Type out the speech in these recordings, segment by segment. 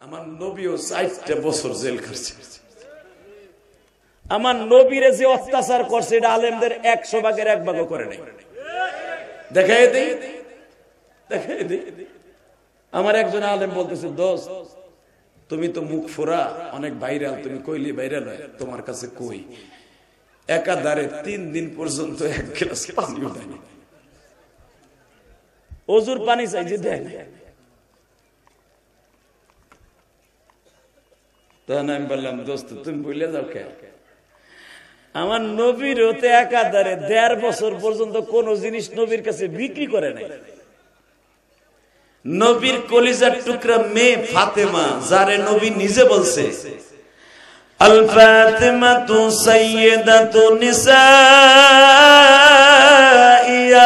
আমার নবীও 4টা বছর জেল খাটছে। আমার নবীরে যে অত্যাচার করছে এটা আলেমদের 100 ভাগের 1 ভাগও করে নাই। দেখাই দেই, দেখাই দেই। আমার একজন আলেম বলতেছে, দোস্ত তুমি তো মুখ ফোরা, অনেক ভাইরাল, তুমি কইলি ভাইরাল হয়, তোমার কাছে কই একাধারে 3 দিন পর্যন্ত 1 গ্লাস পানিও দেয়নি, ওজুর পানি চাই যে দেয় না। তখন আমি বললাম, দোস্ত তুমি বলে যাও কে, আমার নবীর হতে একাধারে 1.5 বছর পর্যন্ত কোন জিনিস নবীর কাছে বিক্রি করে নাই। নবীর কলিজার টুকরা মেয়ে ফাতেমা, যারে নবী নিজে বলছে আল ফাতিমাতু সাইয়্যিদাতু নিসাই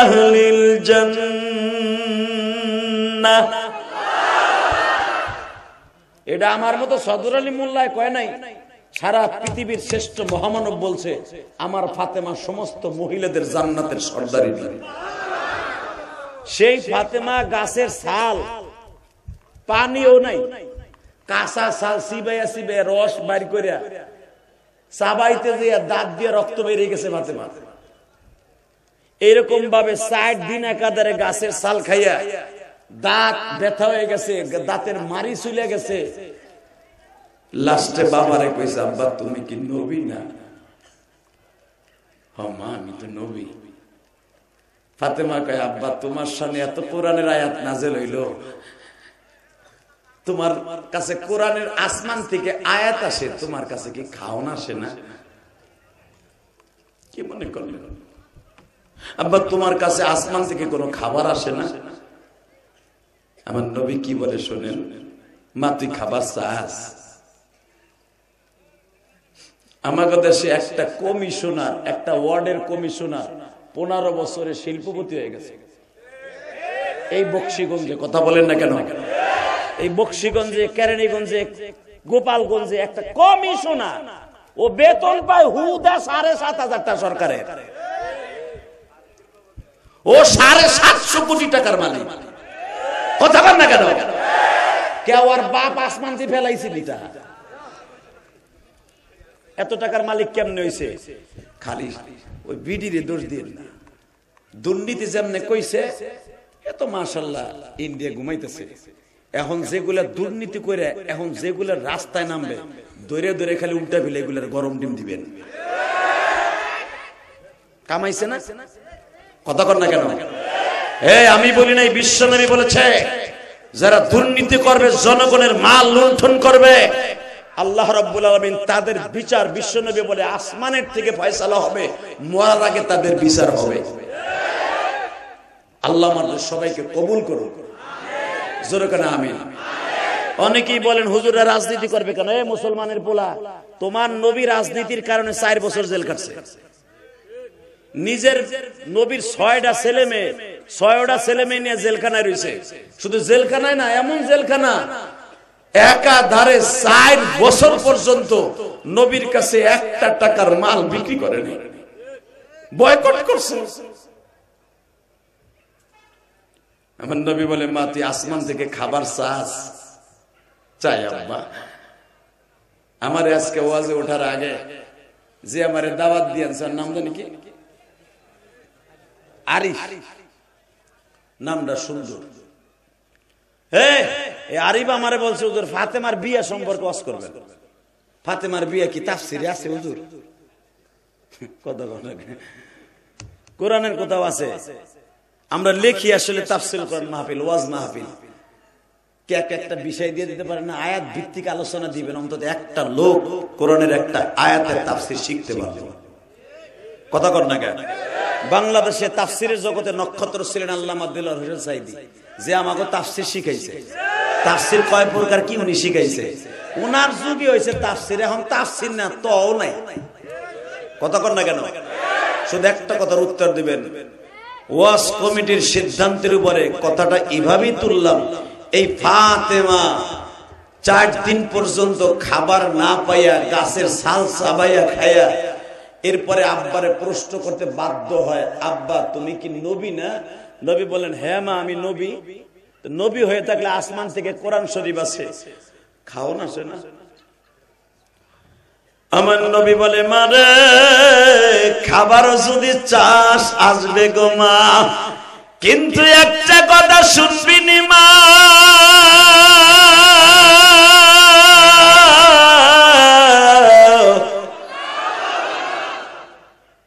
আহলিল জান্নাহ, এটা আমার মতো সদর আলী মোল্লায় কয় নাই, সারা পৃথিবীর শ্রেষ্ঠ মহামানব বলছে আমার ফাতেমা সমস্ত মহিলাদের জান্নাতের সর্দারি। সেই ফাতেমা গাছের ছাল, পানিও নাই, কাঁচা ছাল সিবাইয়া সিবাইয়া রস বাইর করিয়া চাবাইতে যে দাঁত দিয়ে রক্ত বেরিয়ে গেছে ফাতেমা। এরকম ভাবে 4 দিন একাধারে গাছের ছাল খাইয়া দাঁত ব্যথা হয়ে গেছে, দাঁতের মারি চলে গেছে। লাস্টে বাবারে কইছে, আব্বা তুমি কি নবী না? হ্যাঁ মা আমি তো নবী। ফাতেমা কয়, আব্বা তোমার সামনে এত কোরআনের আয়াত নাযিল হইল, তোমার কাছে কোরআনের আসমান থেকে আয়াত আসে, তোমার কাছে কি খাওন আসে না? কি মনে করলেন আব্বা, তোমার কাছে আসমান থেকে কোনো খাবার আসে না? আমার নবী কি বলে শোনেন, মা তুই খাবার চাস? আমাদের দেশে একটা কমিশনার, একটা ওয়ার্ডের কমিশনার 15 বছরে শিল্পপতি হয়ে গেছে। এই বক্সিগঞ্জে, কথা বলেন না কেন, এই বক্সিগঞ্জে, কেরানীগঞ্জে, গোপালগঞ্জে একটা কমিশনার, ও বেতন পায় হুদা 7,500 টাকা সরকারের, ও 750 কোটি টাকার মালিক। কথা বলেন না কেন, কেউ আর বাপ আসমান দিয়ে ফেলাইছে দিতা, এত টাকার মালিক কেমনে হইছে? খালি ওই বিডিরে দোষ দিন না, দুর্নীতি যেমনে কইছে এত মাশাআল্লাহ ইন্ডিয়া ঘুমাইতেছে। এখন যেগুলা দুর্নীতি করে, এখন যেগুলা রাস্তায় নামবে দৌড়ে দৌড়ে খালি উল্টা ফেলে এগুলার গরম ডিম দিবেন। কামাইছে না? কথা কর না কেন? আমি বলি নাই, বিশ্বনবী বলেছে যারা দুর্নীতি করবে, জনগণের মাল লুণ্ঠন করবে, আল্লাহ রাব্বুল আলামিন তাদের বিচার, বিশ্বনবী বলে আসমানের থেকে ফয়সালা হবে, মরার আগে তাদের বিচার হবে। আল্লাহ আমাদের সবাইকে কবুল করুন, জোরে করে আমিন। অনেকেই বলেন হুজুররা রাজনীতি করবে কেন? মুসলমানের পোলা, তোমার নবী রাজনীতির কারণে 4 বছর জেল কাটছে। নিজের নবীর 6টা ছেলে মেয়ে নিয়ে জেলখানায় রয়েছে। শুধু জেলখানায় না, এমন জেলখানা একাধারে 4 বছর পর্যন্ত নবীর কাছে 1টা টাকার মাল বিক্রি করেনি, বয়কট করছে। আমার নবী বলে, মা তুই আসমান থেকে খাবার চাস? চাই আব্বা। আমার আজকে ওয়াজে ওঠার আগে যে আমারে দাওয়াত দিয়েছেন, নাম জানি কি, আরিফ, নামটা সুন্দর। আরিফ আমারে বলছে, হুজুর ফাতেমার বিয়ে সম্পর্কে ওয়াজ করবেন। ফাতেমার বিয়ে কি তাফসিরে আছে হুজুর? কথা বলে, কোরআনের কোথাও আছে? আমরা লেখি আসলে তাফসীর কোরআন মাহফিল, ওয়াজ মাহফিল, কে একটা বিষয় দিয়ে দিতে পারে না, আয়াত ভিত্তিক আলোচনা দিবেন। অন্তত একটা লোক কোরআনের একটা আয়াতের তাফসীর শিখতে পারবে। কথা কর না কেন? বাংলাদেশে তাফসীরের জগতে নক্ষত্র ছিলেন আল্লামা দিলওয়ার হোসেন সাইদি, যে আমাকে তাফসীর শিখাইছে। তাফসীর কয় প্রকার কি উনি শিখাইছে, উনার যুগে হয়েছে তাফসীর। এখন তাফসীর না তও নাই। কথা কর না কেন? শুধু একটা কথার উত্তর দিবেন, ওয়াজ কমিটির সিদ্ধান্তের উপরে কথাটা এভাবেই তুললাম। এই ফাতেমা 4 দিন পর্যন্ত খাবার না পাইয়া গাছের ছাল চাবাইয়া খাইয়া এরপরে আব্বারে প্রশ্ন করতে বাধ্য হয়, আব্বা তুমি কি নবী না? নবী বলেন, হ্যাঁ মা আমি নবী। নবী হয়ে থাকলে আসমান থেকে কোরআন শরীফ আছে, খাওন আসে না। আমার নবী বলে মারে খাবার যদি চাস আসবে গো মা, কিন্তু একটা কথা শুনবি নি মা,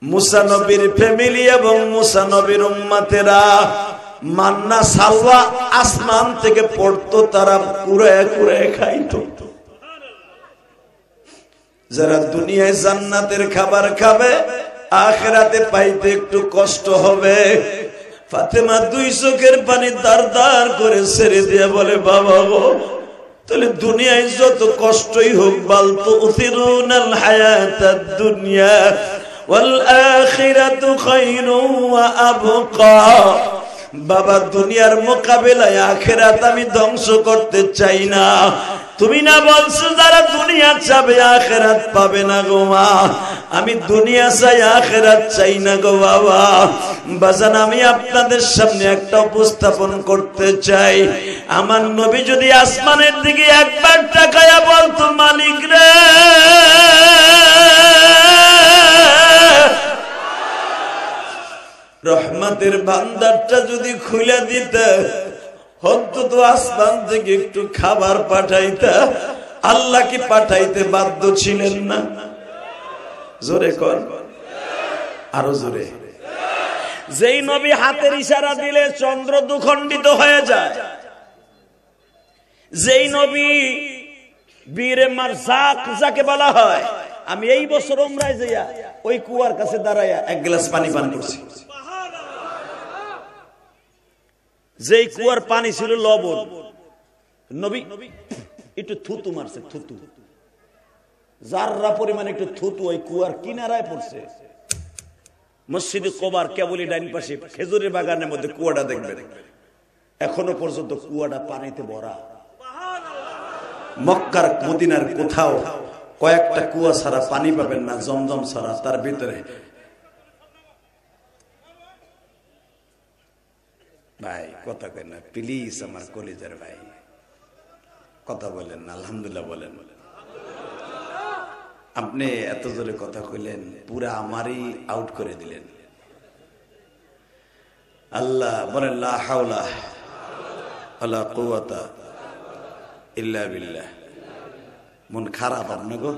মুসা নবীর ফ্যামিলি এবং মুসা নবীর উম্মতেরা মান্না সালওয়া আসমান থেকে পড়তো, তারা কুড়ায় কুড়ায় খাইতো। যারা দুনিয়ায় জান্নাতের খাবার খাবে আখিরাতে পাইতে একটু কষ্ট হবে। ফাতেমা দুই চোখের পানি দার দার করে ছেড়ে দিয়ে বলে বাবা গো, তাহলে দুনিয়ায় যত কষ্টই হোক, বাল তুসিরুনাল হায়াতাদ দুনিয়া ওয়াল আখিরাতু খায়রুন ওয়া আবকা। বাবা দুনিয়ার মোকাবেলায় আখিরাত আমি ধ্বংস করতে চাই না। তুমি না বলছো যারা দুনিয়া চাবে আখিরাত পাবে না গো মা, আমি দুনিয়া চাই আখিরাত চাই না গো বাবা। বাজান আমি আপনাদের সামনে একটা উপস্থাপন করতে চাই, আমার নবী যদি আসমানের দিকে একবার তাকায়া বলতো মালিক রে, রহমতের ভান্ডারটা যদি খুলে দিতে, অন্তত আসমান থেকে একটু খাবার পাঠাইতা, আল্লাহ কি পাঠাইতে বাধ্য ছিলেন না? জোরে কর, আরো জোরে। যেই নবী হাতের ইশারা দিলে চন্দ্র দুখণ্ডিত হয়ে যায়, যেই নবী বীরে মারজাক যাকে বলা হয়, আমি এই বছর উমরায় যাইয়া ওই কুয়ার কাছে দাঁড়াইয়া এক গ্লাস পানি পান করছি। যেই কুয়ার পানি ছিল লবণ, নবী একটু থুতু মারছে, থুতু জাররা পরিমাণে একটু থুতু ওই কুয়ার কিনারায় পড়ছে। মসজিদে কোবার কেবলই ডাইন পাশে খেজুরের বাগানের মধ্যে কুয়াটা দেখবেন, এখনো পর্যন্ত কুয়াটা পানিতে ভরা। মক্কার মদিনার কোথাও কয়েকটা কুয়া ছাড়া পানি পাবেন না, জমজম ছাড়া। তার ভিতরে ভাই কথা কেন না প্লিজ, আমার কলিজার ভাই কথা বলেন না, আলহামদুলিল্লাহ বলেন। আপনি এত জোরে কথা কইলেন, পুরা আমারই আউট করে দিলেন। আল্লাহ বলেন লা হাওলা ওয়ালা কুওয়াতা ইল্লা বিল্লাহ। মন খারাপ আপনার গো,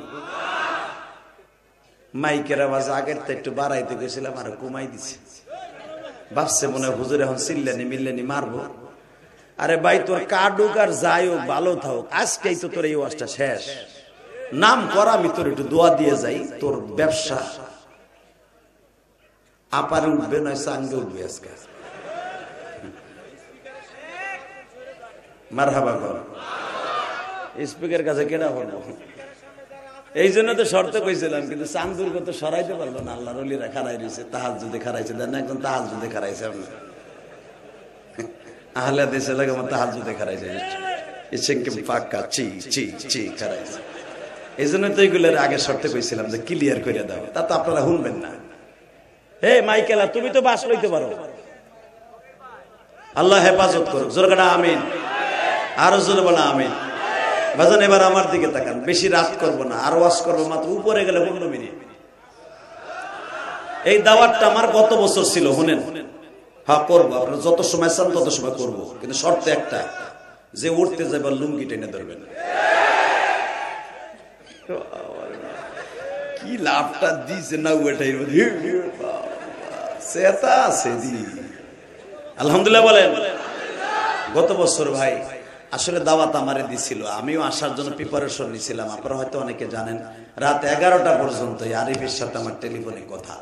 মাইকের আওয়াজ আগের তো একটু বাড়াইতে গেছিলাম, আর কমাই দিছে। ভাবছে মনে হয় হুজুর এখন চিল্লানি মিল্লানি মারবো। আরে ভাই তোর কাডুক আর যাই হোক, ভালো থাক, আজকেই তো তোর এই ওয়াজটা শেষ। নাম করা, আমি তোর একটু দোয়া দিয়ে যাই, তোর ব্যবসা আপারে উঠবে নয় সাঙ্গে উঠবে আজকে। মারহাবা কর, স্পিকার কাছে কেনা হলো। এই জন্য তো শর্ত কইছিলাম, কিন্তু চান্দুর তো সরাইতে পারলো না। আল্লাহর ওলিরা খারাই রয়েছে, তাহাজ্জুদে খারাইছে, দেন একজন তাহাজ্জুদে খারাইছে। আপনি আহলে দেশে লাগে আমার তাহাজ্জুদে খারাইছে, পাক্কা চি চি চি খারাইছে। এই জন্য তো এইগুলোর আগে শর্তে কইছিলাম যে ক্লিয়ার করে দাও, তা তো আপনারা শুনবেন না। হে মাইকেলা, তুমি তো বাস লইতে পারো, আল্লাহ হেফাজত করুক। জোরকাটা আমিন, আরো জোরে বলা আমিন। বাজান এবার আমার দিকে তাকান, বেশি রাত করবো না, আর ওয়াজ করবো মাত্র উপরে গেলে 15 মিনিট। এই দাওয়াতটা আমার গত বছর ছিল, শুনেন। হ্যাঁ করবো, আপনারা যত সময় চান তত সময় করবো, কিন্তু শর্ত একটা, যে উঠতে যাবার লুঙ্গি টেনে ধরবেন। কি লাভটা দিছে না ওটাই সেটা আছে দি। আলহামদুলিল্লাহ বলেন। গত বছর ভাই আসলে দাওয়াত আমারে দিছিল, আমিও আসার জন্য প্রিপারেশন নিছিলাম। আপনারা হয়তো অনেকে জানেন, রাত 11টা পর্যন্ত আরিফের সাথে আমার টেলিফোনে কথা।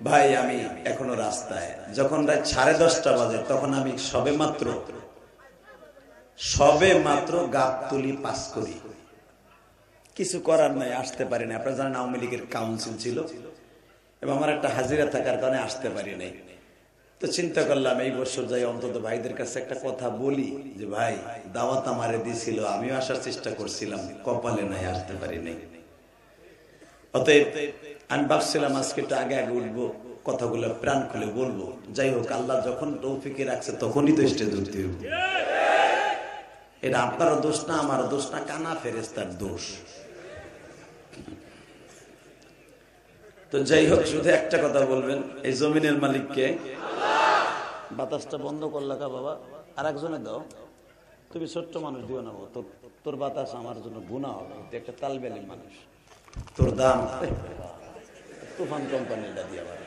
ভাই আমি এখনো রাস্তায়, যখন রাত 10:30 বাজে, তখন আমি সবে মাত্র গাবতলি পাস করি। কিছু করার নাই, আসতে পারি না। আপনারা জানেন আওয়ামী লীগের কাউন্সিল ছিল এবং আমার একটা হাজিরা থাকার কারণে আসতে পারি নাই। তো চিন্তা করলাম এই বছর যাই অন্তত ভাইদের কাছে একটা কথা বলি, যে ভাই দাওয়াত আমারে দিছিল, আমিও আসার চেষ্টা করছিলাম, কপালে নাই, আসতে পারি নাই। অতএব আমি ভাবছিলাম আজকে একটু আগে আগে উঠবো, কথাগুলো প্রাণ খুলে বলবো। যাই হোক, আল্লাহ যখন তৌফিকে রাখছে তখনই তো স্টেজ উঠতে হবে। এটা আপনারও দোষ না, আমারও দোষ না, কানা ফেরেশতার দোষ। তো যাই হোক, শুধু একটা কথা বলবেন, এই জমিনের মালিককে। বাতাসটা বন্ধ করলা কা বাবা, আর একজনে দাও। তুমি ছোট্ট মানুষ দিও না, তোর বাতাস আমার জন্য গুনাহ হবে। তুই একটা তালবেলি মানুষ, তোর দাম তুফান কোম্পানিটা দিয়ে আবার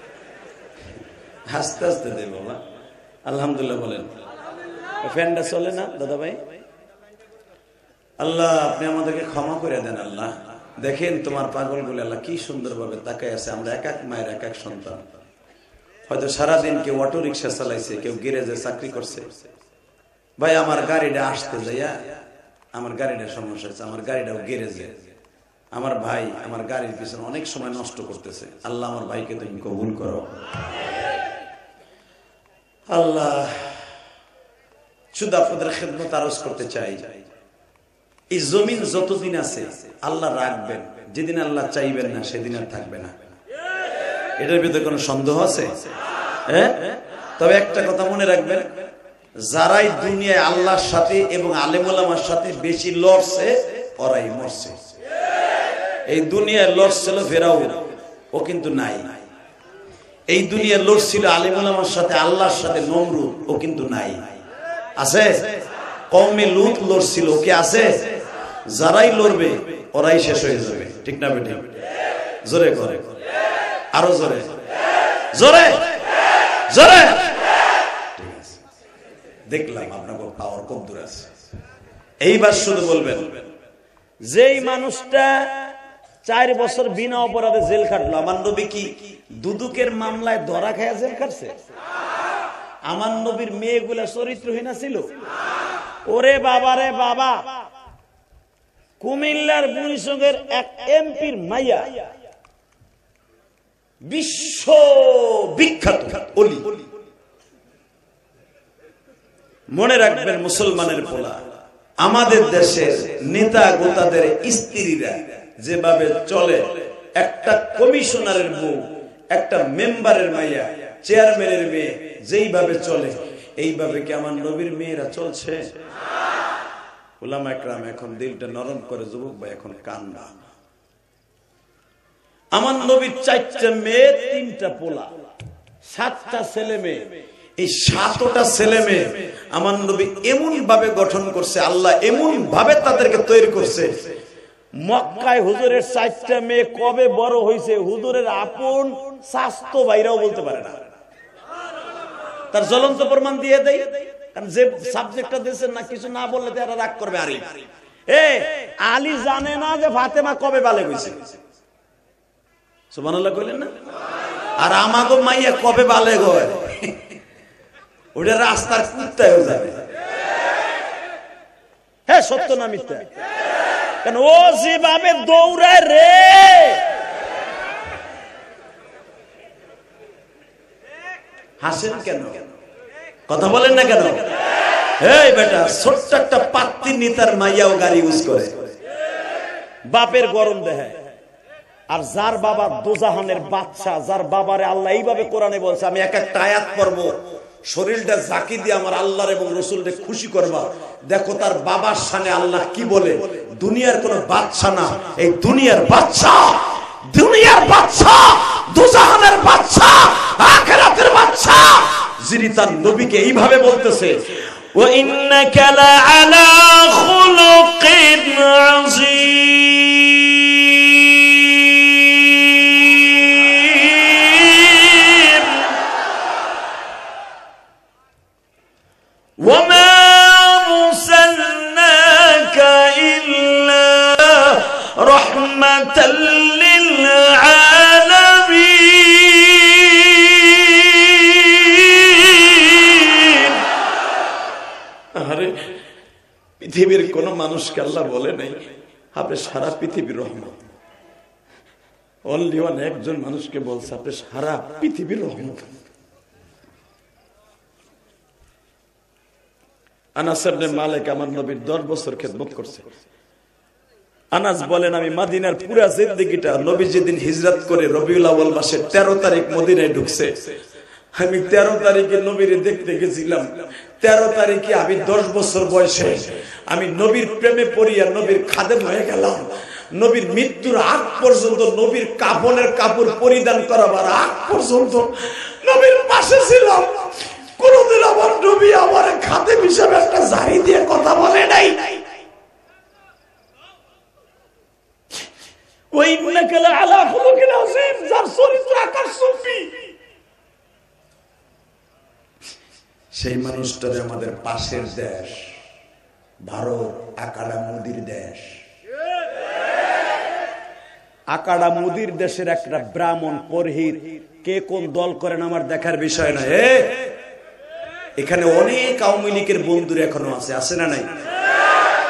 আস্তে আস্তে দে বাবা। আলহামদুলিল্লাহ বলেন। ফ্যানটা চলে না দাদা ভাই? আল্লাহ আপনি আমাদেরকে ক্ষমা করে দেন। আল্লাহ দেখেন তোমার পাগল বলে আল্লাহ কি সুন্দর ভাবে তাকায় আছে। আমরা এক এক মায়ের এক এক সন্তান। হয়তো সারাদিন কেউ অটো রিক্সা চালাইছে, কেউ গ্যারেজে চাকরি করছে। ভাই আমার গাড়িটা আসতে যাইয়া আমার গাড়িটা সমস্যা হচ্ছে, আমার গাড়িটাও গ্যারেজে। আমার ভাই আমার গাড়ির পিছনে অনেক সময় নষ্ট করতেছে। আল্লাহ আমার ভাইকে তুমি কবুল করো। আল্লাহ শুধু আপনাদের খেদমত আরজ করতে চাই, এই জমিন যতদিন আছে আল্লাহ রাখবেন, যেদিন আল্লাহ চাইবেন না সেদিন আর থাকবে না। এটার ভিতরে কোনো সন্দেহ আছে? হ্যাঁ, তবে একটা কথা মনে রাখবেন, যারাই দুনিয়ায় আল্লাহর সাথে এবং আলেম ওলামার সাথে বেশি লড়ছে ওরাই মরছে। এই দুনিয়ায় লড়ছিল ফেরাউন, ও কিন্তু নাই। এই দুনিয়ায় লড়ছিল আলেম ওলামার সাথে আল্লাহর সাথে নমরুদ, ও কিন্তু নাই। আছে? কওমে লূত লড়ছিল, কে আছে? যারাই লড়বে ওরাই শেষ হয়ে যাবে। ঠিক না বেটি? জোরে করে, আরো জোরে, জোরে জোরে। ঠিক আছে, দেখলাম আপনার পাওয়ার কম দূর আছে। এইবার শুধু বলবেন, যেই মানুষটা 4 বছর বিনা অপরাধে জেল খাটলো, আমার নবী কি দুদুকের মামলায় ধরা খায়া জেল খাটছে? আমার নবীর মেয়েগুলা চরিত্রহীনা ছিল? ওরে বাবা রে বাবা, কুমিল্লার বুড়িচঙ্গের এক এমপির মাইয়া বিশ্ব বিখ্যাত ওলি। মনে রাখবেন মুসলমানের পোলা, আমাদের দেশের নেতা গোতাদের স্ত্রীরা যেভাবে চলে, একটা কমিশনারের বউ, একটা মেম্বারের মাইয়া, চেয়ারম্যানের মেয়ে যেইভাবে চলে, এইভাবে কি আমার নবীর মেয়েরা চলছে? উলামা একরাম এখন দিলটা নরম করে, যুবক ভাই এখন কান্দা। আমার নবীর 4টা মেয়ে, 3টা পোলা, 7টা ছেলে মেয়ে। এই 7টা ছেলে মেয়ে আমার নবী এমন ভাবে গঠন করছে, আল্লাহ এমন ভাবে তাদেরকে তৈরি করছে। মক্কায় হুজুরের 4টা মেয়ে কবে বড় হয়েছে হুজুরের আপন স্বাস্থ্য ভাইরাও বলতে পারে না। তার জ্বলন্ত প্রমাণ দিয়ে দেয়, কারণ যে সাবজেক্টটা দিয়েছেন না, কিছু না বললে তারা রাগ করবে। আরে আলী জানে না যে ফাতেমা কবে বালেগ হয়েছে, সুবহানাল্লাহ কইলেন না? আর আমাগো মাইয়া কবে বালেগ হয় ওটা রাস্তার কুত্তায় হয়ে যাবে। হ্যাঁ, সত্য না মিথ্যা? কারণ ও যেভাবে দৌড়ায় রে, হাসেন কেন? কথা বলেন না কেন? এই বেটা, ছোট্ট একটা পাত্তি নেতার মাইয়াও গাড়ি ইউজ করে, বাপের গরম দেহে। আর যার বাবা দোজাহানের বাদশা, যার বাবারে আল্লাহ এইভাবে কোরআনে বলছে, আমি এক একটা আয়াত পড়বো, শরীরটা জাকি দিয়ে আমার আল্লাহর এবং রসুলকে খুশি করবা। দেখো তার বাবার সামনে আল্লাহ কি বলে। দুনিয়ার কোন বাদশা না, এই দুনিয়ার বাদশা, দুনিয়ার বাদশা, দোজাহানের বাদশা, আখিরাতের বাদশা, যিনি তার নবীকে এইভাবে বলতেছে, ওয়া ইন্নাকা লাআলা খুলুকিন আযীম ওয়া মা আরসালনাকা ইল্লা রাহমাতাল লিল আলামিন। আরে পৃথিবীর কোন মানুষকে আল্লাহ বলে নাই আপনি সারা পৃথিবীর রহমত। অনলি ওয়ান, একজন মানুষকে বলছে আপনি সারা পৃথিবীর রহমত। আনাস ইবনে মালিক আমার নবীর 10 বছর খেদমত করছে। আনাস বলেন, আমি মদিনার পুরা জিন্দেগিটা, নবী যেদিন হিজরত করে রবিউল আউয়াল মাসের 13 তারিখ মদিনায় ঢুকছে, আমি 13 তারিখে নবীরে দেখতে গেছিলাম। 13 তারিখে আমি 10 বছর বয়সে আমি নবীর প্রেমে পড়িয়া নবীর খাদেম হয়ে গেলাম। নবীর মৃত্যুর আগ পর্যন্ত, নবীর কাফনের কাপড় পরিধান করাবার আগ পর্যন্ত নবীর পাশে ছিলাম। কোনদিন আমার নবী আমার খাদেম হিসেবে একটা জারি দিয়ে কথা বলে নাই। ওই ইন্নাকা আলা খুলুকিন আযীম, যার চরিত্র আকাশচুম্বী, সেই মানুষটারে আমাদের পাশের দেশ ভারত আকাড়া মোদির দেশ। আকাড়া মোদির দেশের একটা ব্রাহ্মণ পুরোহিত কে কোন দল করেন আমার দেখার বিষয় না। এখানে অনেক আওয়ামী লীগের বন্ধুরা এখনো আছে না নাই?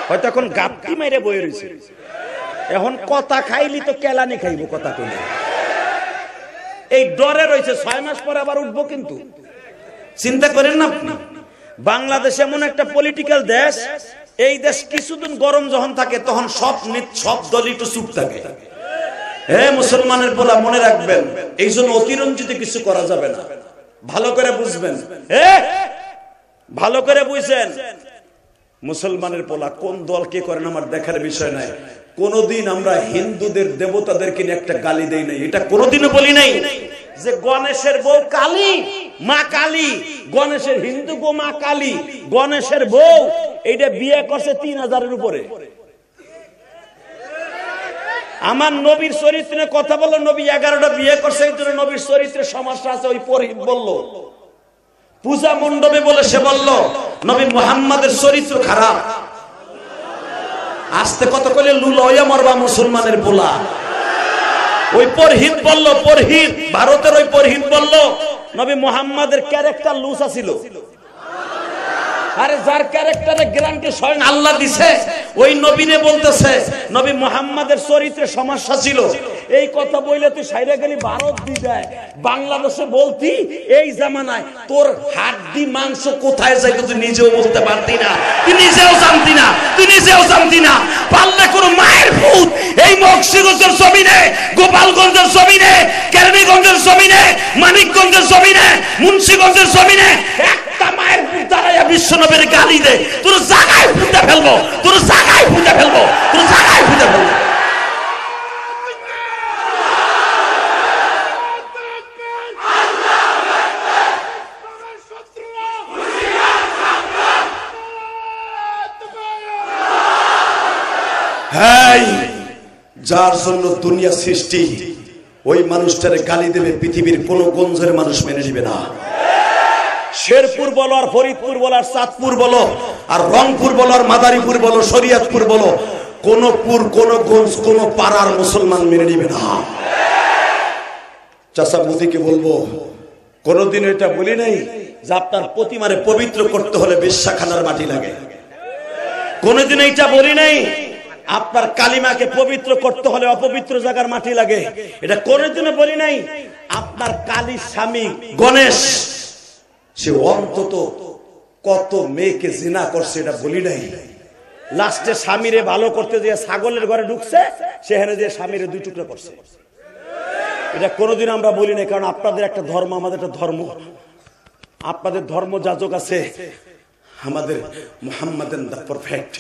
হয়তো এখন গাপটি মেরে বয়ে রয়েছে। এখন কথা খাইলি তো কেলানি খাইব, কথা কইলে এই ডরে রয়েছে। 6 মাস পরে আবার উঠবো। কিন্তু চিন্তা করেন না আপনি, বাংলাদেশ এমন একটা পলিটিক্যাল দেশ, এই দেশ কিছুদিন গরম যখন থাকে তখন সব দলই একটু চুপ থাকে। মুসলমানের পোলা মনে রাখবেন, এই জন্য অতিরঞ্জিত কিছু করা যাবে না। ভালো করে বুঝবেন, ভালো করে বুঝছেন। মুসলমানের পোলা কোন দল কে করেন আমার দেখার বিষয় নাই। কোনদিন আমরা হিন্দুদের দেবতাদেরকে নিয়ে একটা গালি দেই নাই, এটা কোনদিনও বলি নাই যে গণেশের বউ কালী, মা কালী, গণেশের হিন্দু গো মা কালী। গণেশের বউ এইটা বিয়ে করছে 3000-এর উপরে। আমার নবীর চরিত্রে কথা বললো, নবী 11টা বিয়ে করছে, এই জন্য নবীর চরিত্রে সমস্যা আছে। ওই পুরোহিত বলল পূজা মণ্ডপে বলে, সে বলল নবী মুহাম্মাদের চরিত্র খারাপ। আস্তে কত কইলে লুলা হইয়া মরবা মুসলমানের পোলা। ওই পুরোহিত বলল, পুরোহিত ভারতের ওই পুরোহিত বলল নবী মুহাম্মাদের ক্যারেক্টার লুসা ছিল। আরে যার ক্যারেক্টারে গ্যারান্টি স্বয়ং আল্লাহ দিছে, ওই নবীনে বলতেছে নবী মুহাম্মাদের চরিত্রে সমস্যা ছিল। এই কথা বইলে তুই সাইরা গেলি ভারত দি দেয়। বাংলাদেশে বলতি এই জামানায় তোর হাড্ডি মাংস কোথায় যায় তুই নিজেও বলতে পারতি না, তুই নিজেও জানতি না, তুই নিজেও জানতি না। পারলে কোন মায়ের ভূত এই মকসিগঞ্জের জমিনে, গোপালগঞ্জের জমিনে, কেরানীগঞ্জের জমিনে, মানিকগঞ্জের জমিনে, মুন্সিগঞ্জের জমিনে একটা মায়ের ভূত দাঁড়াইয়া বিশ্বনবীর গালি দে, তোর জায়গায় ফুটে ফেলবো, তোর জায়গায় ফুটে ফেলবো, তোর জায়গায় ফুটে ফেলবো। যার জন্য দুনিয়া সৃষ্টি, ওই মানুষটারে গালি দেবে পৃথিবীর কোন গঞ্জের মানুষ মেনে নিবে না। শেরপুর বলো, আর ফরিদপুর বলো, আর চাঁদপুর বলো, আর রংপুর বলো, আর মাদারীপুর বলো, শরীয়তপুর বলো, কোন পুর, কোন গঞ্জ, কোন পাড়ার মুসলমান মেনে নিবে না। চাচা মোদিকে বলবো, কোনদিন এটা বলি নাই যে আপনার প্রতিমারে পবিত্র করতে হলে বেশ্যাখানার মাটি লাগে। কোনদিন এইটা বলি নাই আপনার কালিমাকে পবিত্র করতে হলে অপবিত্র জায়গার মাটি লাগে। এটা কোনদিনও বলি নাই আপনার কালী স্বামী গণেশ সে অন্তত কত মেয়েকে জিনা করছে, এটা বলি নাই। লাস্টে স্বামীরে ভালো করতে যে ছাগলের ঘরে ঢুকছে, সেখানে যে স্বামীরে 2 টুকরা করছে, এটা কোনোদিন আমরা বলি নাই। কারণ আপনাদের একটা ধর্ম, আমাদের একটা ধর্ম। আপনাদের ধর্ম যাজক আছে, আমাদের মুহাম্মাদান দা পারফেক্ট,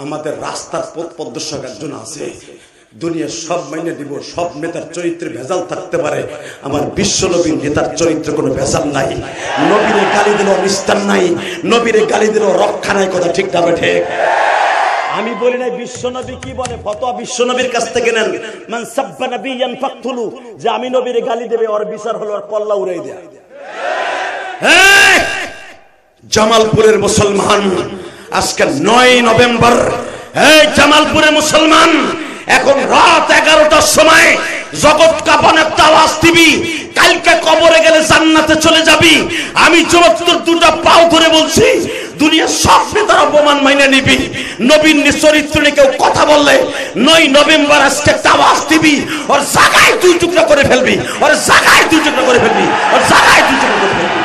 আমাদের রাস্তার পথ প্রদর্শক একজন আছে। দুনিয়ার সব মাইনে দিব, সব নেতার চরিত্রে ভেজাল থাকতে পারে, আমার বিশ্ব নবীর নেতার চরিত্রে কোনো ভেজাল নাই। নবীরে গালি দিল নিস্তার নাই, নবীরে গালি দিল রক্ষা নাই। কথা ঠিক না ঠিক? আমি বলি নাই বিশ্ব নবী কি বলে, ফতোয়া বিশ্ব নবীর কাছ থেকে নেন। মান সাব্বা নাবিয়ান ফাকতুলু, যে আমি নবীরে গালি দেবে ওর বিচার হলো ওর কল্লা উড়াই দেয়া। জামালপুরের মুসলমান আজকে 9 নভেম্বর, জামালপুরের মুসলমান এখন রাত 11টার সময় জগৎ কাঁপানো একটা আওয়াজ দিবি, কালকে কবরে গেলে জান্নাতে চলে যাবি। আমি চমৎকার 2টা পাও ধরে বলছি, দুনিয়ার সব নেতার অপমান মাইনে নিবি। নবীন চরিত্র নিয়ে কেউ কথা বললে 9 নভেম্বর আজকে একটা আওয়াজ দিবি, ওর জায়গায় 2 টুকরা করে ফেলবি, ওর জায়গায় 2 টুকরা করে ফেলবি, ওর জায়গায় 2 টুকরা করে ফেলবি।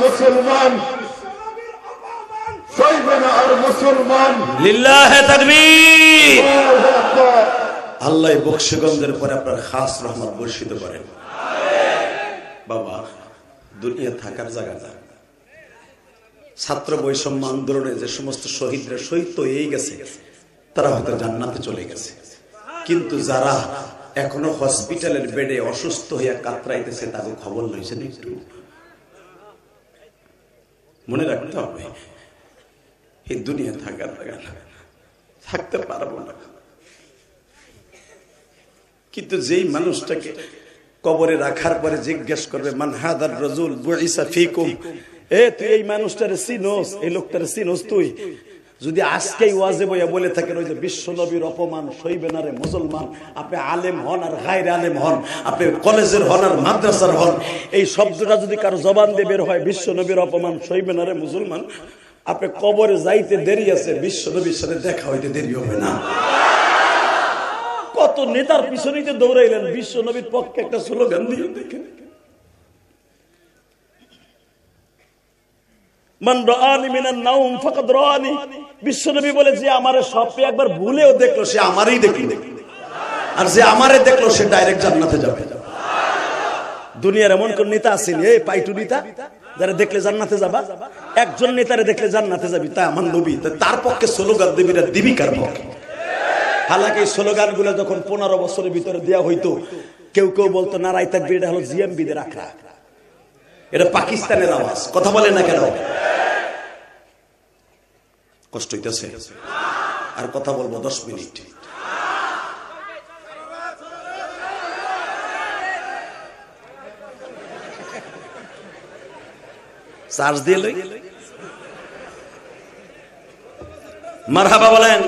মুসলমান সইবে না আর মুসলমান। লিল্লাহে তাকবীর। আল্লাহ বকশিগঞ্জের পরে আপনার খাস রহমত বর্ষিত করেন। বাবা দুনিয়া থাকার জায়গা না। ছাত্র বৈষম্য আন্দোলনে যে সমস্ত শহীদরা শহীদ তো হয়ে গেছে, তারা হয়তো জান্নাতে চলে গেছে, কিন্তু যারা এখনো হসপিটালের বেডে অসুস্থ হইয়া কাতরাইতেছে তাকে খবর লইছে না, একটু মনে রাখতে হবে এই দুনিয়া থাকার জায়গা না, থাকতে পারবো না। কিন্তু যেই মানুষটাকে কবরে রাখার পরে জিজ্ঞেস করবে মান হাদার রাজুল বুইসা ফিকুম, এ তুই এই মানুষটারে চিনোস, এই লোকটারে চিনোস তুই? যদি আজকেই ওয়াজে বইয়া বলে থাকেন ওই যে বিশ্ব নবীর অপমান সইবে না রে মুসলমান, আপনি আলেম হন আর গায়রে আলেম হন, আপনি কলেজের হন আর মাদ্রাসার হন, এই শব্দটা যদি কারো জবান দিয়ে বের হয় বিশ্ব নবীর অপমান সইবে না রে মুসলমান, আপনি কবরে যাইতে দেরি আছে, বিশ্ব নবীর সাথে দেখা হইতে দেরি হবে না। কত নেতার পিছনেই তো দৌড়াইলেন, বিশ্ব নবীর পক্ষে একটা স্লোগান দিয়ে দেখেন, মান রাআনি মিনান নাওম ফাকাদ রাআনি। বিশ্ব নবী বলে যে আমারে স্বপ্নে একবার ভুলেও দেখলো সে আমারই দেখলো, আর যে আমারে দেখলো সে ডাইরেক্ট জান্নাতে যাবে। দুনিয়ার এমন কোন নেতা আছেন এই পাইটু নেতা যারা দেখলে জান্নাতে যাবা? একজন নেতারে দেখলে জান্নাতে যাবি, তা আমার নবী, তার পক্ষে স্লোগান দেবীরা দিবি কার পক্ষে? হালাকি এই স্লোগান গুলো যখন 15 বছরের ভিতরে দেওয়া হইতো, কেউ কেউ বলতো নারাই তাকবীর, এটা হলো জিএমবিদের আখড়া, এটা পাকিস্তানের আওয়াজ, কথা বলে না কেন? কষ্ট হইতেছে? আর কথা বলবো 10 মিনিট। চার্জ দিয়ে লই, মারহাবা বলেন।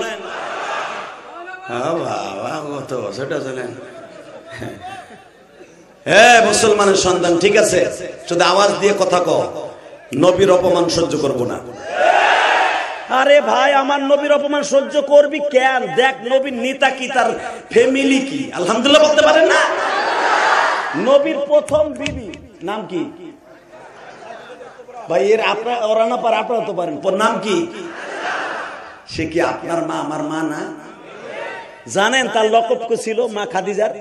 মুসলমানের সন্তান, ঠিক আছে, শুধু আওয়াজ দিয়ে কথা কও, নবীর অপমান সহ্য করবো না। আরে ভাই, আমার নবীর অপমান সহ্য করবি কেন? দেখ নবীর নেতা কি, তার ফ্যামিলি কি, আলহামদুলিল্লাহ বলতে পারেন না? নবীর প্রথম বিবি নাম কি ভাই? এর আপনার ওরা না পারে, আপনারা তো পারেন। নাম কি? সে কি আপনার মা আমার মা না? জানেন তার লকব ছিল মা খাদিজার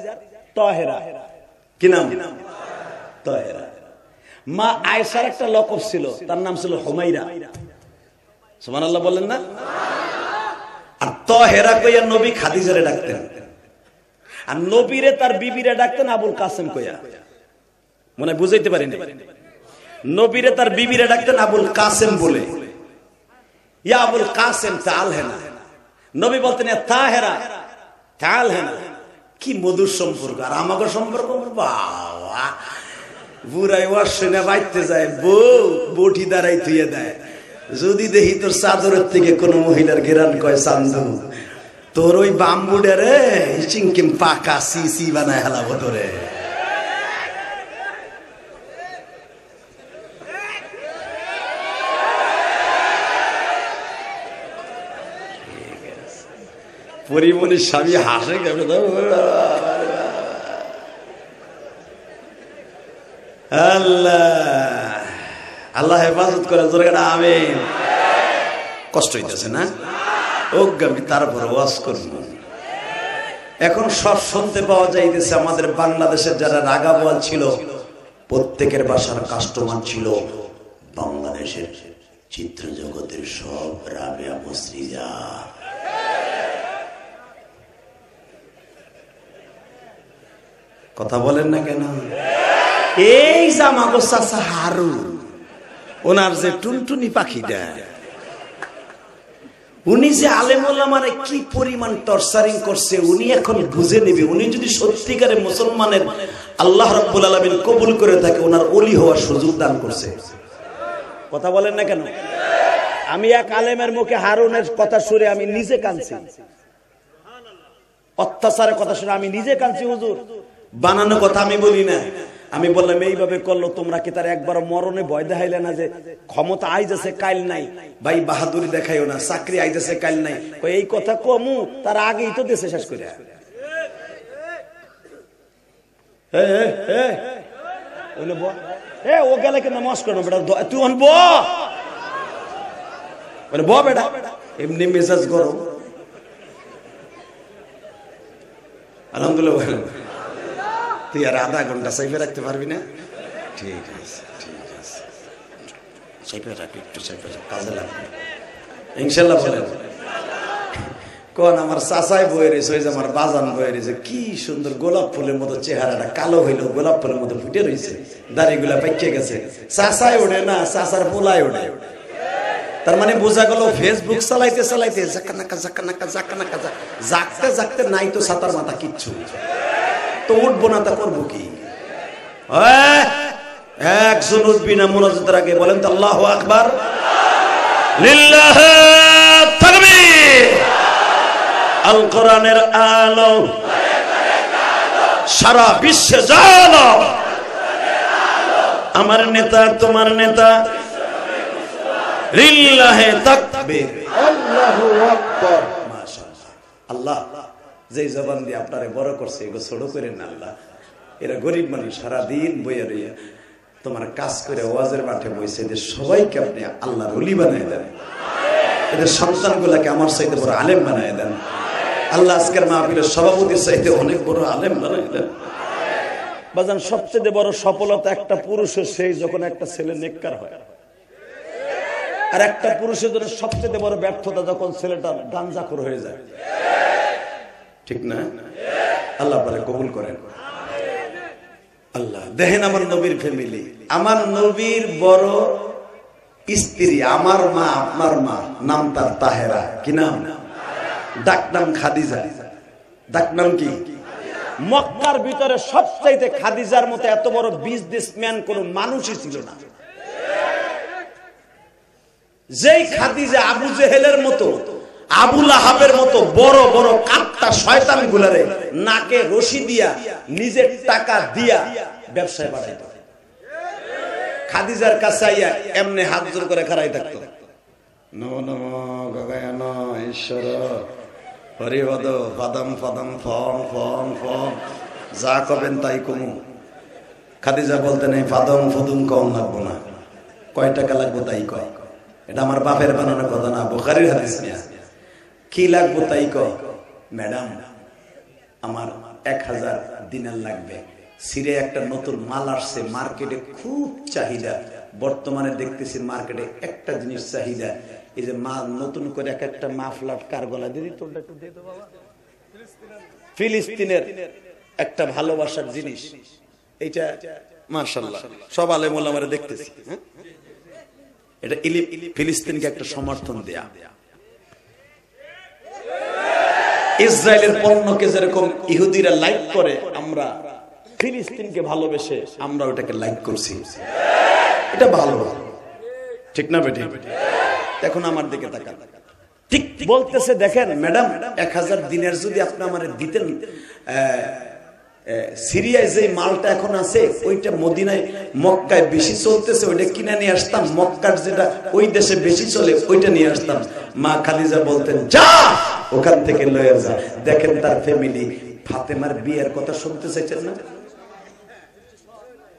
তাহেরা। কি নাম? তাহেরা। মা আয়েশার একটা লকব ছিল, তার নাম ছিল হুমাইরা। সুবহানাল্লাহ বলেন না? আর তাহেরা কইয়া নবী খাদিজারে ডাকতেন, আর নবীরে তার বিবিরে ডাকতেন আবুল কাসেম কইয়া। মনে বুঝাইতে পারিনি? নবীরে তার বিবিরে ডাকতেন আবুল কাসেম বলে, ইয়া আবুল কাসেম তাল হেনা। নবী বলতেন তাহেরা তাল হেনা। কি মধুর সম্পর্ক! আর আমাকে সম্পর্ক বাবা, বুড়াই ওয়াশনে বাইতে যায়, বউ বটি দাঁড়াই থুয়ে দেয়। যদি দেখি তোর চাদরের থেকে কোন মহিলার গেরান কয় চান্দু, তোর ওই বাম্বুডে রে চিংকিম পাকা সিসি বানায় হেলাবো তোরে। পরিমণির স্বামী হাসে কেমন? আল্লাহ আল্লাহ হেফাজত করে, আমিন। কষ্ট হইতেছে না? আমি তারপর ওয়াজ করব। এখন সব শুনতে পাওয়া যাইতেছে, আমাদের বাংলাদেশের যারা রাগা বল ছিল প্রত্যেকের বাসার কাস্টমার ছিল বাংলাদেশের চিত্র জগতের সব রাবেয়া মুসরিজা। কথা বলেন না কেন? এই জামাগো চাচা হারু, ওনার যে টুনটুনি পাখিটা, উনি যে আলেম ওলামারে কি পরিমাণ টর্চারিং করছে উনি এখন বুঝে নেবে। উনি যদি সত্যিকারে মুসলমানের আল্লাহ রাব্বুল আলামিন কবুল করে থাকে, ওনার ওলি হওয়ার সুযোগ দান করছে। কথা বলেন না কেন? আমি এক আলেমের মুখে হারুনের কথা শুনে আমি নিজে কাঁদছি, অত্যাচারের কথা শুনে আমি নিজে কাঁদছি। হুজুর, বানানো কথা আমি বলি না। আমি বললাম এইভাবে করলো, তোমরা কি তার একবার মরণে ভয় দেখাইলে না যে ক্ষমতা আইতেছে কাল নাই? ভাই বাহাদুরি দেখাইও না, চাকরি আইতেছে কাল নাই। এই কথা কমু তার আগেই তো দেশে শেষ করে। বলে ব এ ও গেলে কেন নমস্কার বেটা তুই অন ব বলে ব বেটা এমনি মেজাজ গরম আলহামদুলিল্লাহ বলেন তুই আর আধা ঘন্টা সাইফে রাখতে পারবি না ঠিক আছে সাইফে রাখ একটু সাইফে রাখ কাজে লাগবে ইনশাল্লাহ বলেন কোন আমার চাচাই বয়ে রয়েছে ওই যে আমার বাজান বয়ে রয়েছে কি সুন্দর গোলাপ ফুলের মতো চেহারাটা কালো হইলো গোলাপ ফুলের মতো ফুটে রয়েছে দাড়িগুলা পাইকে গেছে চাচাই ওঠে না চাচার পোলাই ওঠে তার মানে বোঝা গেল ফেসবুক চালাইতে চালাইতে জাগতে জাগতে নাই তো ছাতার মাথা কিচ্ছু তো উঠবো না তা করবো কি একজন উঠবি না মোনাজাতের আগে বলেন তো আল্লাহু আকবার লিল্লাহি তাকবীর আল কোরআনের আলো সারা বিশ্বে জানো আমার নেতা তোমার নেতা লিল্লাহি তাকবীর আল্লাহু আকবার মাশাআল্লাহ আল্লাহ যে জবান দিয়ে আপনারে বড় করছে এগো ছোট করেন না আল্লাহ এরা গরিব মানুষ সারা দিন বইয়া রইয়া তোমার কাজ করে ওয়াজের মাঠে বইছে এদের সবাইকে আপনি আল্লাহর ওলি বানায় দেন এদের সন্তানগুলাকে আমার চাইতে বড় আলেম বানায় দেন আল্লাহ আজকের মাহফিলের সভাপতির চাইতে অনেক বড় আলেম বানায় দেন বাজান সবচেয়ে বড় সফলতা একটা পুরুষের সেই যখন একটা ছেলে নেককার হয় আর একটা পুরুষের জন্য সবচেয়ে বড় ব্যর্থতা যখন ছেলেটা গাঞ্জাখোর হয়ে যায় ঠিক না আল্লাহ পরে কবুল করেন আল্লাহ দেখেন আমার নবীর ফ্যামিলি আমার নবীর বড় স্ত্রী আমার মা আপনার মা নাম তার তাহেরা কি নাম ডাক নাম খাদিজা ডাক নাম কি মক্কার ভিতরে সবচাইতে খাদিজার মতো এত বড় বিজনেসম্যান কোন মানুষই ছিল না যেই খাদিজা আবু জেহেলের মতো আবু লাহাবের মতো বড় বড় কাট্টা শয়তান গুলারে নাকে রশি দিয়া নিজের টাকা দিয়া ব্যবসায় বাড়াইত খাদিজার কাছে আইয়া এমনি হাত জোর করে খাড়াই থাকতো নমো নমো গগায়ন ঈশ্বর হরিবদ পদম পদম ফম ফম ফম যা কবেন তাই কমু খাদিজা বলতেন এই পাদম ফদুম কম লাগবো না কয় টাকা লাগবো তাই কয় এটা আমার বাপের বানানোর কথা না বুখারীর হাদিস নিয়া কি লাগবো তাই কয় ম্যাডাম আমার 1000 দিনার লাগবে সিরে একটা নতুন মাল আসছে মার্কেটে খুব চাহিদা বর্তমানে দেখতেছি মার্কেটে একটা জিনিস চাহিদা এই যে মাল নতুন করে এক একটা মাফলার কার গলা দিদি তোরটা একটু দিয়ে দাও বাবা ফিলিস্তিনের একটা ভালোবাসার জিনিস এইটা মাশাআল্লাহ সব আলেম ওলামারা দেখতেছি এটা ফিলিস্তিনকে একটা সমর্থন দেয়া ইসরায়েলের পণ্যকে যেরকম ইহুদিরা লাইক করে আমরা ফিলিস্তিনকে ভালোবেসে আমরা ওটাকে লাইক করছি এটা ভালো ঠিক না বেটি এখন আমার দিকে তাকান ঠিক বলতেছে দেখেন ম্যাডাম 1000 দিনের যদি আপনি আমারে দিতেন সিরিয়ায় যে মালটা এখন আছে ওইটা মদিনায় মক্কায় বেশি চলতেছে ওইটা কিনে নিয়ে আসতাম মক্কার যেটা ওই দেশে বেশি চলে ওইটা নিয়ে আসতাম মা খালিজা বলতেন যা ওখান থেকে লয়ে যা দেখেন তার ফ্যামিলি ফাতেমার বিয়ের কথা শুনতে চাইছেন না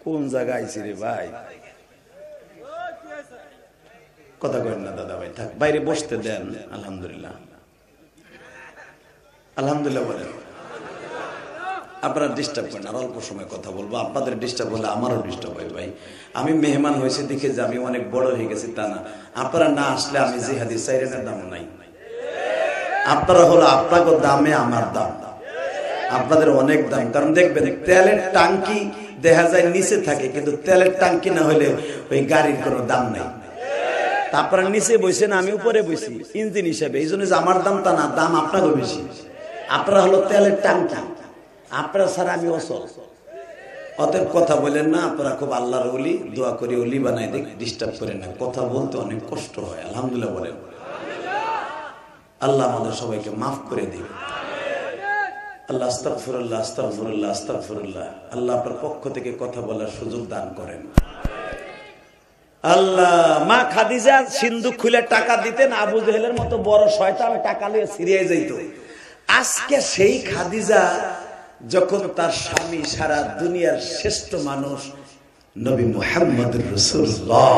কোন জায়গায় আইছি রে ভাই কথা করেন না দাদা ভাই থাক বাইরে বসতে দেন আলহামদুলিল্লাহ আলহামদুলিল্লাহ বলেন আপনারা ডিস্টার্ব করেন আর অল্প সময় কথা বলবো আপনাদের ডিস্টার্ব হলে আমারও ডিস্টার্ব হয় ভাই আমি মেহমান হয়েছে দেখে যে আমি অনেক বড় হয়ে গেছি তা না আপনারা না আসলে আমি যে হাদিস চাইরেনের দাম নাই আপনারা হলো আপনাদের দামে আমার দাম আপনাদের অনেক দাম কারণ দেখবেন তেলের টাঙ্কি দেখা যায় নিচে থাকে কিন্তু তেলের টাঙ্কি না হলে ওই গাড়ির কোনো দাম নাই আপনারা নিচে বইছেন আমি উপরে বইছি ইঞ্জিন হিসাবে এই জন্য যে আমার দাম তা না দাম আপনাকে বেশি আপনারা হলো তেলের টাঙ্কি আপনারা ছাড়া আমি অচল অতএব কথা বলেন না আপনারা খুব আল্লাহর ওলি দোয়া করি ওলি বানাই দেখ ডিস্টার্ব করেন না কথা বলতে অনেক কষ্ট হয় আলহামদুলিল্লাহ বলেন আল্লাহ আমাদের সবাইকে মাফ করে দিন আল্লাহ আস্তাগফিরুল্লাহ আস্তাগফিরুল্লাহ আস্তাগফিরুল্লাহ আল্লাহ আপনার পক্ষ থেকে কথা বলার সুযোগ দান করেন আল্লাহ মা খাদিজা সিন্দুক খুলে টাকা দিতেন আবু জেহেলের মতো বড় শয়তান টাকা নিয়ে সিরিয়ায় যাইত আজকে সেই খাদিজা যখন তার স্বামী সারা দুনিয়ার শ্রেষ্ঠ মানুষ নবী মুহাম্মদুর রাসূলুল্লাহ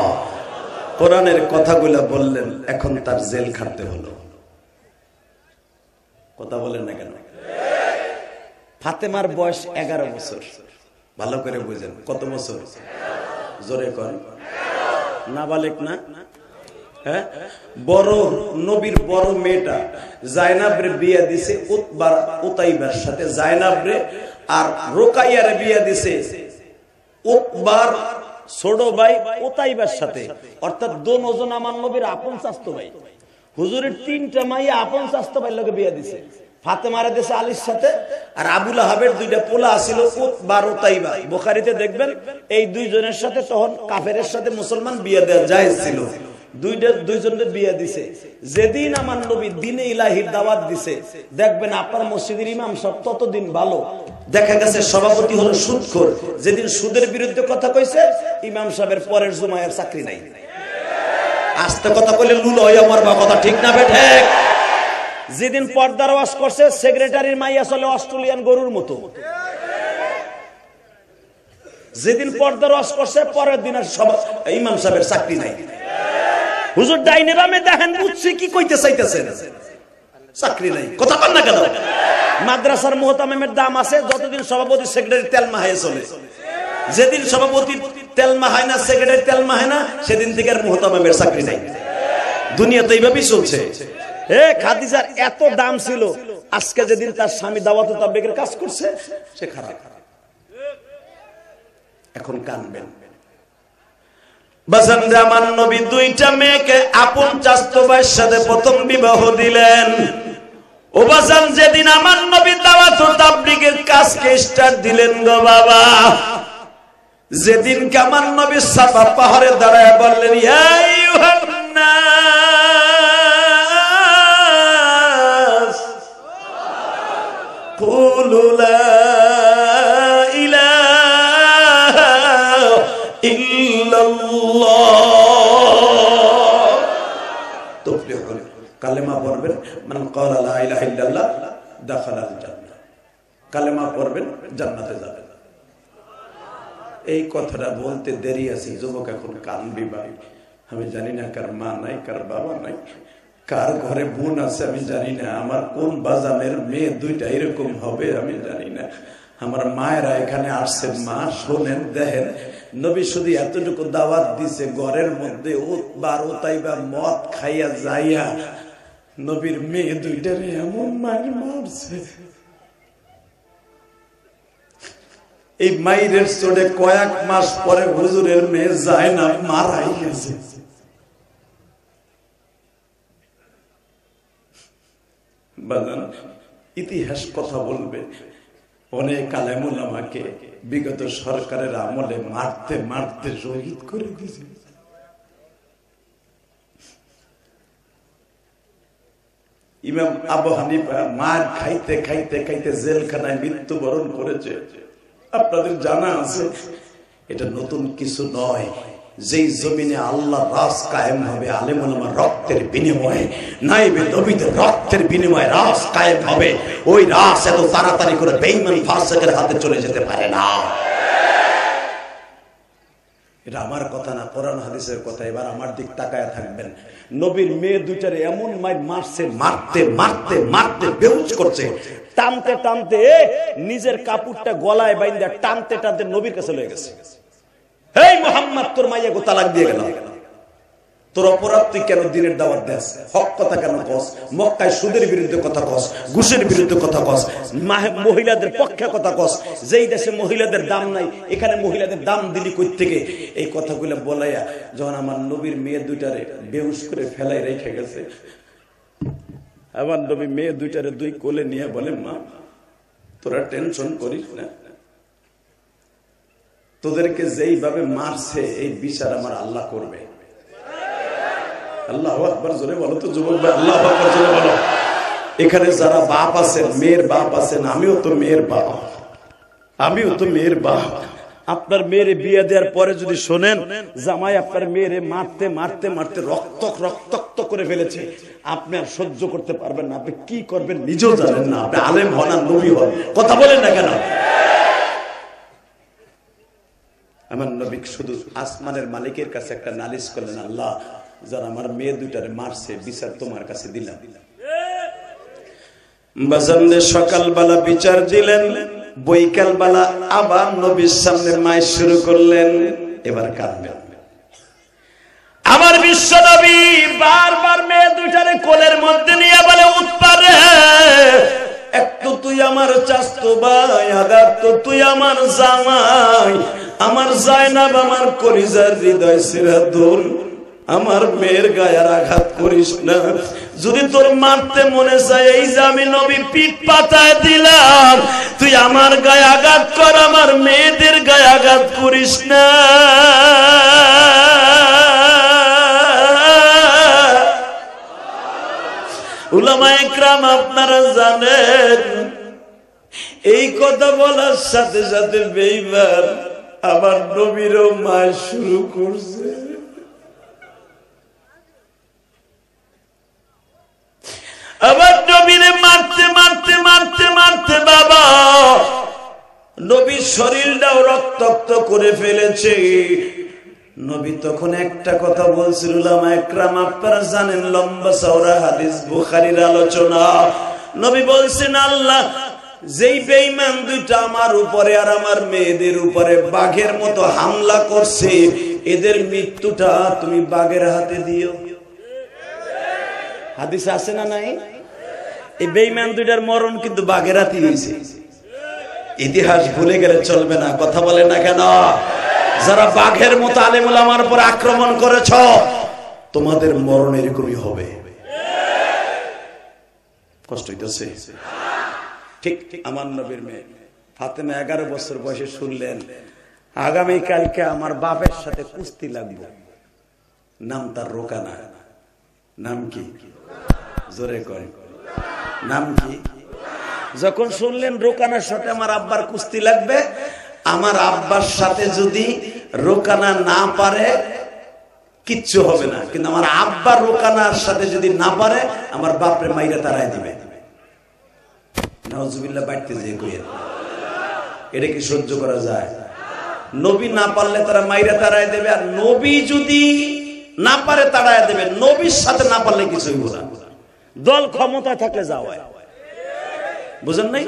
কোরআনের কথাগুলো বললেন, এখন তার জেল খাটতে হলো। কথা বলেন না কেন? ফাতেমার বয়স 11 বছর। ভালো করে বুঝেন, কত বছর? জোরে কর। নাবালেক না? হ্যাঁ, বড় নবীর বড় মেয়েটা জায়নাবরে বিয়ে দিছে উতাইবার সাথে, জায়নাবরে, আর রোকাইয়ারে বিয়ে দিছে উতবার ছোট ভাই উতাইবার সাথে, অর্থাৎ দুজন আমার নবীর আপন চাচতো ভাই। হুজুরের 3টা মাইয়া আপন চাচতো ভাইয়ের লগে বিয়ে দিছে। ফাতেমারে দিছে আলীর সাথে, আর আবুল আহাবের 2টা পোলা ছিল উতবা উতাইবা। বুখারীতে দেখবেন এই দুইজনের সাথে তখন কাফেরের সাথে মুসলমান বিয়ে দেওয়া জায়েজ ছিল। দুইজনের বিয়ে দিছে। যেদিন আমার নবী দ্বীনে ইলাহির দাওয়াত দিছে, দেখবেন আপনার মসজিদের ইমাম সব ততদিন ভালো। দেখা গেছে সভাপতি হলো সুদখোর। যেদিন সুদের বিরুদ্ধে কথা কইছে, ইমাম সাহেবের পরের জুমায়ের চাকরি নাই। আস্তে কথা কইলে লুল হইয়া মরবা, কথা ঠিক না বেঠে? যেদিন পর্দার ওয়াজ করছে, সেক্রেটারির মাইয়া চলে অস্ট্রেলিয়ান গরুর মতো। যেদিন পর্দার ওয়াজ করছে, পরের দিন আর ইমাম সাহেবের চাকরি নাই। হুজুর ডাইনে বামে দেখেন, বুঝছি কি কইতে চাইতেছেন, চাকরি নাই। কথা বল না কেন? মাদ্রাসার মুহতামিমের দাম আছে যতদিন সভাপতি সেক্রেটারি তেল মাহায় চলে। যেদিন সভাপতি তেল মাহায় না, সেক্রেটারি তেল মাহায় না, সেদিন থেকে আর মুহতামিমের চাকরি নাই। দুনিয়া তো এইভাবেই চলছে। খাদিজার এত দাম ছিল, আজকে যেদিন তার স্বামী দাওয়াত তাবলীগের কাজ করছে, সে খারাপ। এখন কানবেন। বাজানরে আমার নবী 2টা মেয়েকে আপন চাচতো ভাইয়ের সাথে প্রথম বিবাহ দিলেন। ও বাজান, যেদিন আমার নবী দাওয়াত তাবলীগের কাজকে স্টার্ট দিলেন গো বাবা, যেদিন আমার নবী সাফা পাহাড়ে দাঁড়ায় বললেন, ইয়া আইয়ুহান নাস কুলু লা ইলাহা ইল্লাল্লাহ তুফলিহুন। কালেমা পড়বেন, মান ক্বালা লা ইলাহা ইল্লাল্লাহ দাখালাল জান্নাহ। কালেমা পড়বেন, জান্নাতে যাবেন। এই কথাটা বলতে দেরি আছে, যুবক এখন কানবি ভাই। আমি জানি না কার মা নাই, কার বাবা নাই, কার ঘরে বোন আছে আমি জানি না, আমার কোন বাজানের মেয়ে 2টা এরকম হবে আমি জানি না। আমার মায়েরা এখানে আসছে, মা শোনেন, দেখেন নবী শুধু এতটুকু দাওয়াত দিছে, ঘরের মধ্যে উতাইবা মদ খাইয়া যাইয়া নবীর মেয়ে 2টারে এমন মার মারছে। এই মাইরের চোটে কয়েক মাস পরে হুজুরের মেয়ে জায়নাব মারাই গেছে। বাজান, ইতিহাস কথা বলবে, অনেক আলেম উলামাকে বিগত সরকারের আমলে মারতে মারতে শহীদ করে দিয়েছে। ইমাম আবু হানিফা মার খাইতে খাইতে খাইতে জেলখানায় মৃত্যুবরণ করেছে। আপনাদের জানা আছে, এটা নতুন কিছু নয়। যেই জমিনে আল্লাহ রাজ কায়েম হবে, আলেম ওলামার রক্তের বিনিময়ে, নাইবে নবীদের রক্তের বিনিময়ে রাজ কায়েম হবে। ওই রাজ এত তাড়াতাড়ি করে বেঈমান ফাসিকের হাতে চলে যেতে পারে না। এটা আমার কথা না, কোরআন হাদিসের কথা। এবার আমার দিক তাকায় থাকবেন। নবীর মেয়ে 2টারে এমন মারছে, মারতে মারতে মারতে বেহুশ করছে, টানতে টানতে নিজের কাপড়টা গলায় বাইন্ধা টানতে টানতে নবীর কাছে লয়ে গেছে। এই মুহাম্মদ, তোর মাইয়া গো তালাক দিয়ে গেল, তোর অপরাধ, তুই কেন দিনের দাওয়াত দেস? হক কথা কেন কস? মক্কায় সুদের বিরুদ্ধে কথা কস, ঘুষের বিরুদ্ধে কথা কস, মহিলাদের পক্ষে কথা কস। যেই দেশে মহিলাদের দাম নাই, এখানে মহিলাদের দাম দিলি কই থেকে? এই কথাগুলো বলাইয়া যখন আমার নবীর মেয়ে 2টারে বেহুশ করে ফেলাই রেখে গেছে, আমার নবী মেয়ে 2টারে 2 কোলে নিয়ে বলে, মা তোরা টেনশন করিস না, তোদেরকে যেইভাবে মারছে এই বিচার আমার আল্লাহ করবে। আল্লাহু আকবার, জোরে বলো তো যুবক ভাই, আল্লাহু আকবার জোরে বলো। এখানে যারা বাপ আছেন, মেয়ের বাপ আছেন, আমিও তো মেয়ের বাপ, আমিও তো মেয়ের বাপ। আপনার মেয়েরে বিয়ে দেওয়ার পরে যদি শোনেন জামাই আপনার মেয়েরে মারতে মারতে মারতে রক্তাক্ত করে ফেলেছে, আপনি আর সহ্য করতে পারবেন না, আপনি কি করবেন নিজেও জানেন না। আপনি আলেম হন আর নবী হন, কথা বলেন না কেন? আমার নবী শুধু আসমানের মালিকের কাছে একটা নালিশ করলেন, আল্লাহ যারা আমার মেয়ে দুটারে মারছে বিচার তোমার কাছে দিলাম। বাজানদের সকালবেলা বিচার দিলেন, বৈকাল বেলা আবার নবীর সামনে মায়ের শুরু করলেন, এবার কাঁদবেন। আমার বিশ্ব নবী বারবার মেয়ে দুটারে কোলের মধ্যে নিয়ে বলে, উৎপারে একটু তুই আমার চাচতো ভাই, আগার তো তুই আমার জামাই, আমার জায়নাব আমার কলিজার হৃদয় সিরাতুল, আমার মেয়ের গায়ে আঘাত করিস না। যদি তোর মারতে মনে চায়, এই যে আমি নবী পিঠ পাতায় দিলাম, তুই আমার গায়ে আঘাত কর, আমার মেয়েদের গায়ে আঘাত করিস না। উলামায়ে কেরাম আপনারা জানেন, এই কথা বলার সাথে সাথে বেঈমান আবার নবীরও মার শুরু করছে। আবার নবীরে মারতে মারতে মারতে মারতে বাবা নবীর শরীরটাও রক্তাক্ত করে ফেলেছে। নবী তখন একটা কথা বলছিল, উলামায়ে কেরাম আপনারা জানেন, লম্বা চওড়া হাদিস, বুখারীর আলোচনা। নবী বলছেন, আল্লাহ যেই বেঈমান দুইটা আমার উপরে আর আমার মেয়েদের উপরে বাঘের মতো হামলা করছে, এদের মৃত্যুটা তুমি বাঘের হাতে দিও। হাদিসে আছে না নাই? এই বেঈমান দুইটার মরণ কিন্তু বাঘের হাতে হয়েছে। ইতিহাস ভুলে গেলে চলবে না, কথা বলে না কেন? যারা বাঘের মতো আলেম ওলামার উপর আক্রমণ করেছ, তোমাদের মরণ এরকমই হবে। কষ্ট হইতেছে? ঠিক আমার নবীর মেয়ে ফাতেমা 11 বছর বয়সে শুনলেন, আগামী কালকে আমার বাপের সাথে কুস্তি লাগবে। নাম তার রোকানা। নাম কি? জোরে কয়, নাম কি? যখন শুনলেন রোকানার সাথে আমার আব্বার কুস্তি লাগবে, আমার আব্বার সাথে যদি রোকানা না পারে কিচ্ছু হবে না, কিন্তু আমার আব্বা রোকানার সাথে যদি না পারে আমার বাপরে মাইরা তারাই দিবে। নাউজুবিল্লাহ বাড়তে যেয়ে কইেন, এটা কি সহ্য করা যায়? নবী না পারলে তারা মাইরা তারাই দেবে, আর নবী যদি না পারে তারাই দেবে। নবীর সাথে না পারলে কিছুই বলা, দল ক্ষমতা থাকলে যাওয়ায়, বুঝেন নাই?